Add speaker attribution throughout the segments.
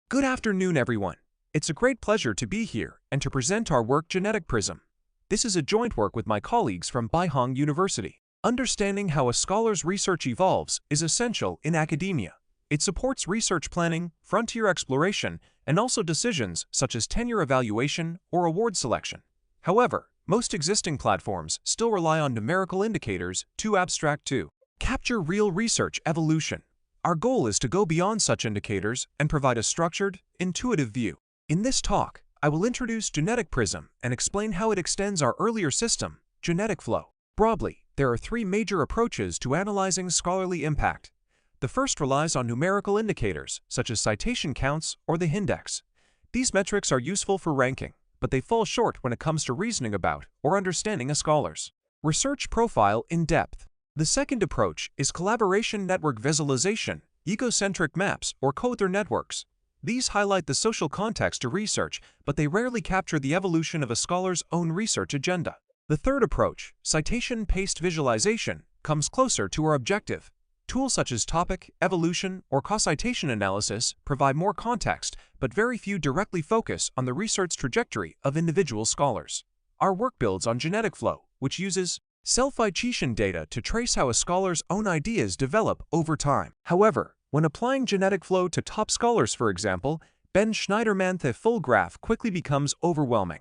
Speaker 1: Good afternoon, everyone. It's a great pleasure to be here and to present our work GeneticPrism. This is a joint work with my colleagues from FiHL University. Understanding how a scholar's research evolves is essential in academia. It supports research planning, frontier exploration, and also decisions such as tenure evaluation or award selection. However, most existing platforms still rely on numerical indicators too abstract to capture real research evolution. Our goal is to go beyond such indicators and provide a structured, intuitive view. In this talk, I will introduce GeneticPrism and explain how it extends our earlier system, GeneticFlow. Broadly, there are three major approaches to analyzing scholarly impact. The first relies on numerical indicators, such as citation counts or the index. These metrics are useful for ranking, but they fall short when it comes to reasoning about or understanding a scholar's research profile in depth. The second approach is collaboration network visualization, egocentric maps, or Coulter networks. These highlight the social context to research, but they rarely capture the evolution of a scholar's own research agenda. The third approach, citation-based visualization, comes closer to our objective. Tools such as topic, evolution, or co-citation analysis provide more context, but very few directly focus on the research trajectory of individual scholars. Our work builds on GeneticFlow, which uses self-citation data to trace how a scholar's own ideas develop over time. However, when applying GeneticFlow to top scholars, for example, Ben Schneiderman-the full graph quickly becomes overwhelming.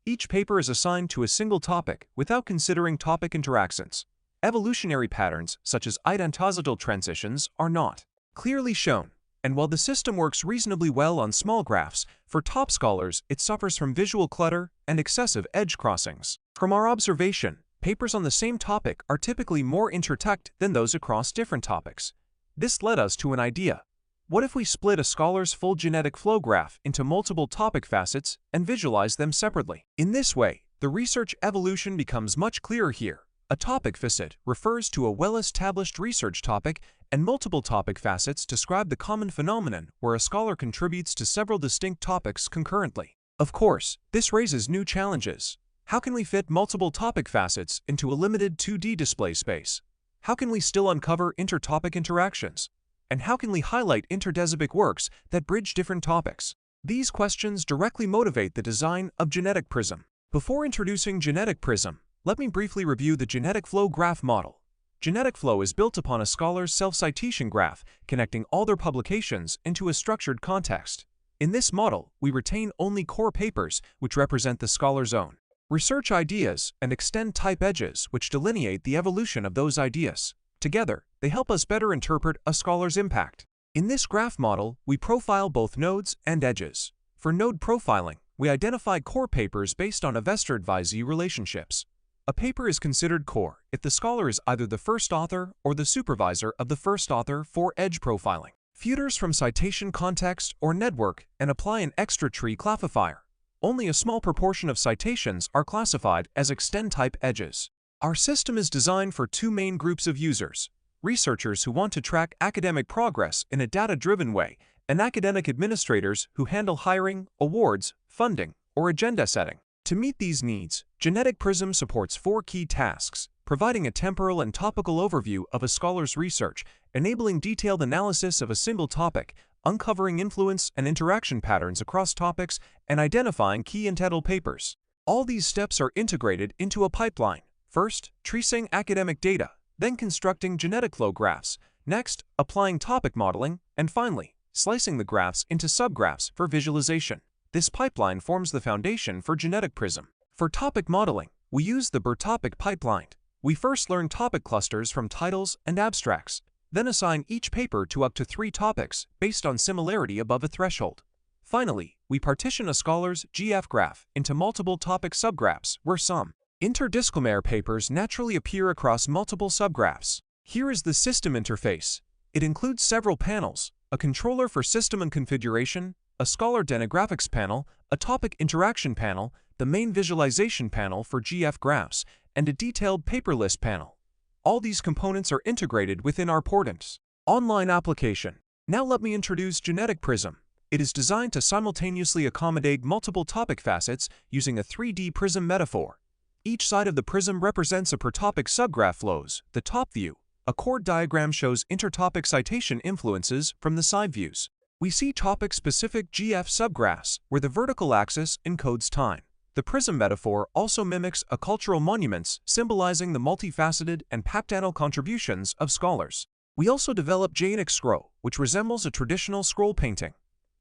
Speaker 1: Each paper is assigned to a single topic without considering topic interactions. Evolutionary patterns, such as identical transitions, are not clearly shown. And while the system works reasonably well on small graphs, for top scholars it suffers from visual clutter and excessive edge crossings. From our observation, papers on the same topic are typically more intertect than those across different topics. This led us to an idea. What if we split a scholar's full genetic flow graph into multiple topic facets and visualize them separately? In this way, the research evolution becomes much clearer here. A topic facet refers to a well-established research topic, and multiple topic facets describe the common phenomenon where a scholar contributes to several distinct topics concurrently. Of course, this raises new challenges. How can we fit multiple topic facets into a limited 2D display space? How can we still uncover intertopic interactions? And how can we highlight interdisciplinary works that bridge different topics? These questions directly motivate the design of GeneticPrism. Before introducing GeneticPrism, let me briefly review the GeneticFlow graph model. GeneticFlow is built upon a scholar's self-citation graph, connecting all their publications into a structured context. In this model, we retain only core papers, which represent the scholar's own research ideas, and extend type edges, which delineate the evolution of those ideas. Together, they help us better interpret a scholar's impact. In this graph model, we profile both nodes and edges. For node profiling, we identify core papers based on investor-advisee relationships. A paper is considered core if the scholar is either the first author or the supervisor of the first author for edge profiling. Feeders from citation context or network and apply an extra tree classifier. Only a small proportion of citations are classified as extend-type edges. Our system is designed for two main groups of users: researchers who want to track academic progress in a data-driven way, and academic administrators who handle hiring, awards, funding, or agenda setting. To meet these needs, GeneticPrism supports four key tasks, providing a temporal and topical overview of a scholar's research, enabling detailed analysis of a single topic, uncovering influence and interaction patterns across topics, and identifying key entitled papers. All these steps are integrated into a pipeline. First, tracing academic data, then constructing genetic flow graphs, next, applying topic modeling, and finally, slicing the graphs into subgraphs for visualization. This pipeline forms the foundation for GeneticPrism. For topic modeling, we use the topic pipeline. We first learn topic clusters from titles and abstracts, then assign each paper to up to 3 topics based on similarity above a threshold. Finally, we partition a scholar's GF graph into multiple topic subgraphs where some interdisciplinary papers naturally appear across multiple subgraphs. Here is the system interface. It includes several panels: a controller for system and configuration, a scholar demographics panel, a topic interaction panel, the main visualization panel for GF graphs, and a detailed paper list panel. All these components are integrated within our portent's online application. Now let me introduce GeneticPrism. It is designed to simultaneously accommodate multiple topic facets using a 3D prism metaphor. Each side of the prism represents a per-topic subgraph flows. The top view, a chord diagram, shows intertopic citation influences from the side views. We see topic-specific GF subgraphs, where the vertical axis encodes time. The prism metaphor also mimics a cultural monuments symbolizing the multifaceted and papdanal contributions of scholars. We also develop GeneticScroll, which resembles a traditional scroll painting.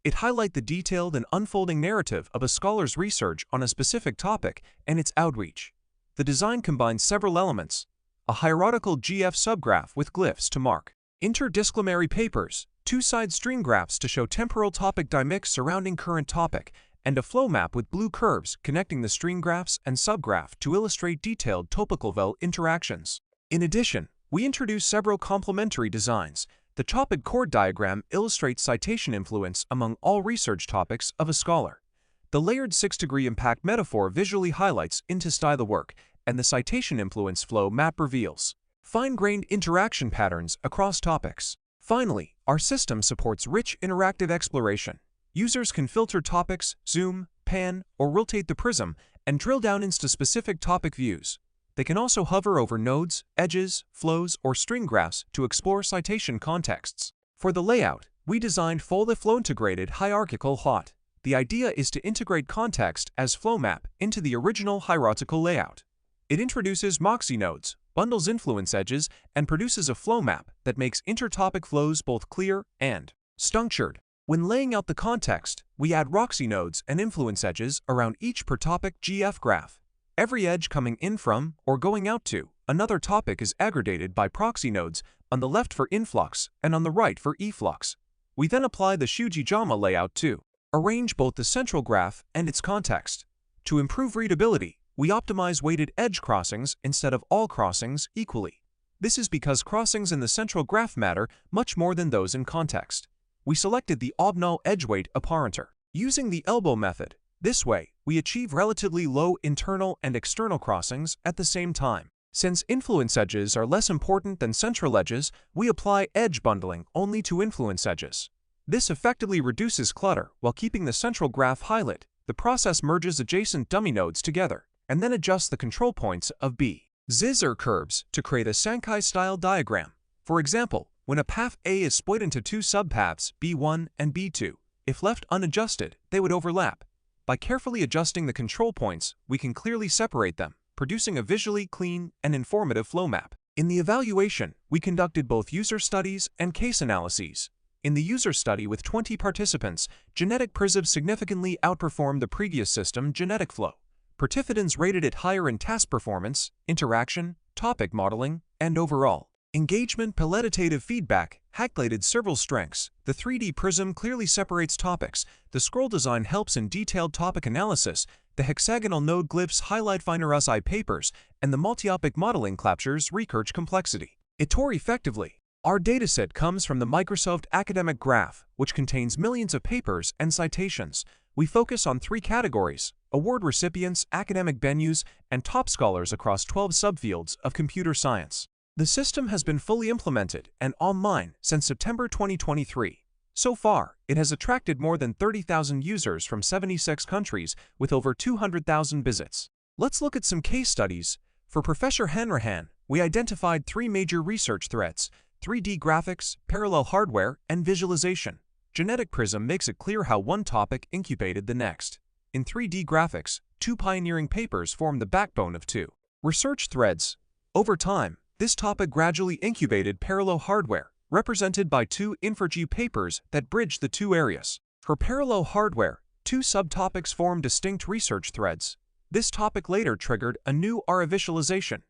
Speaker 1: It highlights the detailed and unfolding narrative of a scholar's research on a specific topic and its outreach. The design combines several elements: a hierarchical GF subgraph with glyphs to mark interdisciplinary papers, two-side string graphs to show temporal topic dynamics surrounding current topic, and a flow map with blue curves connecting the string graphs and subgraph to illustrate detailed topical interactions. In addition, we introduce several complementary designs. The topic chord diagram illustrates citation influence among all research topics of a scholar. The layered 6-degree impact metaphor visually highlights into the work, and the citation influence flow map reveals fine-grained interaction patterns across topics. Finally, our system supports rich interactive exploration. Users can filter topics, zoom, pan, or rotate the prism, and drill down into specific topic views. They can also hover over nodes, edges, flows, or string graphs to explore citation contexts. For the layout, we designed fully flow-integrated hierarchical HOT. The idea is to integrate context as flow map into the original hierarchical layout. It introduces Moxie nodes, bundles influence edges, and produces a flow map that makes intertopic flows both clear and structured. When laying out the context, we add Roxy nodes and influence edges around each per topic GF graph. Every edge coming in from or going out to another topic is aggregated by proxy nodes on the left for influx and on the right for efflux. We then apply the Shuji-Jama layout to arrange both the central graph and its context. To improve readability, we optimize weighted edge crossings instead of all crossings equally. This is because crossings in the central graph matter much more than those in context. We selected the Obnall edge weight apparator using the elbow method. This way, we achieve relatively low internal and external crossings at the same time. Since influence edges are less important than central edges, we apply edge bundling only to influence edges. This effectively reduces clutter while keeping the central graph highlighted. The process merges adjacent dummy nodes together and then adjusts the control points of B. Zizzer curves to create a Sankei-style diagram. For example, when a path A is split into two subpaths B1 and B2, if left unadjusted, they would overlap. By carefully adjusting the control points, we can clearly separate them, producing a visually clean and informative flow map. In the evaluation, we conducted both user studies and case analyses. In the user study with 20 participants, GeneticPrism significantly outperformed the previous system GeneticFlow. Participants rated it higher in task performance, interaction, topic modeling, and overall engagement. Qualitative feedback highlighted several strengths. The 3D prism clearly separates topics. The scroll design helps in detailed topic analysis. The hexagonal node glyphs highlight finer SI papers, and the multi-topic modeling captures research complexity. It tore effectively. Our dataset comes from the Microsoft Academic Graph, which contains millions of papers and citations. We focus on 3 categories: award recipients, academic venues, and top scholars across 12 subfields of computer science. The system has been fully implemented and online since September 2023. So far, it has attracted more than 30,000 users from 76 countries with over 200,000 visits. Let's look at some case studies. For Professor Hanrahan, we identified 3 major research threads: 3D graphics, parallel hardware, and visualization. GeneticPrism makes it clear how one topic incubated the next. In 3D graphics, 2 pioneering papers form the backbone of 2 research threads. Over time, this topic gradually incubated parallel hardware, represented by 2 InfraG papers that bridge the 2 areas. For parallel hardware, 2 subtopics form distinct research threads. This topic later triggered a new ARA visualization.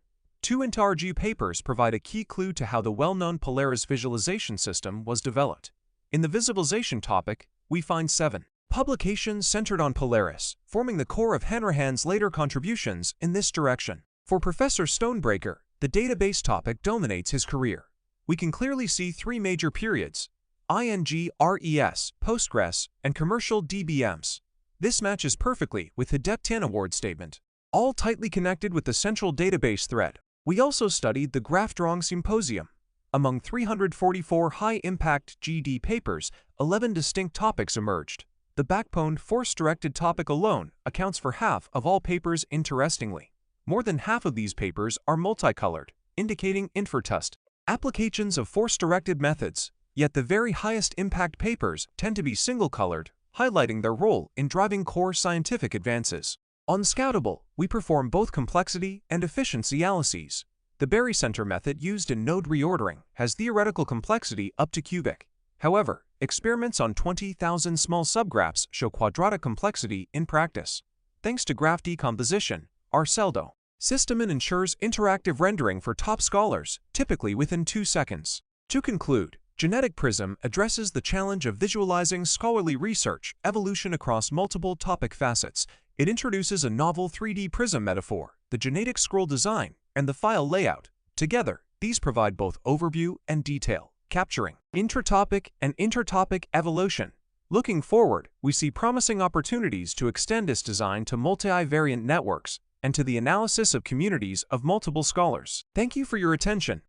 Speaker 1: 2 InfraG papers provide a key clue to how the well-known Polaris visualization system was developed. In the visualization topic, we find 7 publications centered on Polaris, forming the core of Hanrahan's later contributions in this direction. For Professor Stonebreaker, the database topic dominates his career. We can clearly see 3 major periods: ING-RES, Postgres, and commercial DBMs. This matches perfectly with the Deptan award statement, all tightly connected with the central database thread. We also studied the Graph Drawing Symposium. Among 344 high-impact GD papers, 11 distinct topics emerged. The backbone force-directed topic alone accounts for half of all papers. Interestingly, more than half of these papers are multicolored, indicating infratust applications of force-directed methods. Yet the very highest impact papers tend to be single-colored, highlighting their role in driving core scientific advances. On Scoutable, we perform both complexity and efficiency analyses. The barycenter method used in node reordering has theoretical complexity up to cubic. However, experiments on 20,000 small subgraphs show quadratic complexity in practice. Thanks to graph decomposition, our CELDO system ensures interactive rendering for top scholars, typically within 2 seconds. To conclude, GeneticPrism addresses the challenge of visualizing scholarly research evolution across multiple topic facets. It introduces a novel 3D prism metaphor, the GeneticScroll design, and the file layout. Together, these provide both overview and detail, capturing intratopic and intertopic evolution. Looking forward, we see promising opportunities to extend this design to multivariate networks and to the analysis of communities of multiple scholars. Thank you for your attention.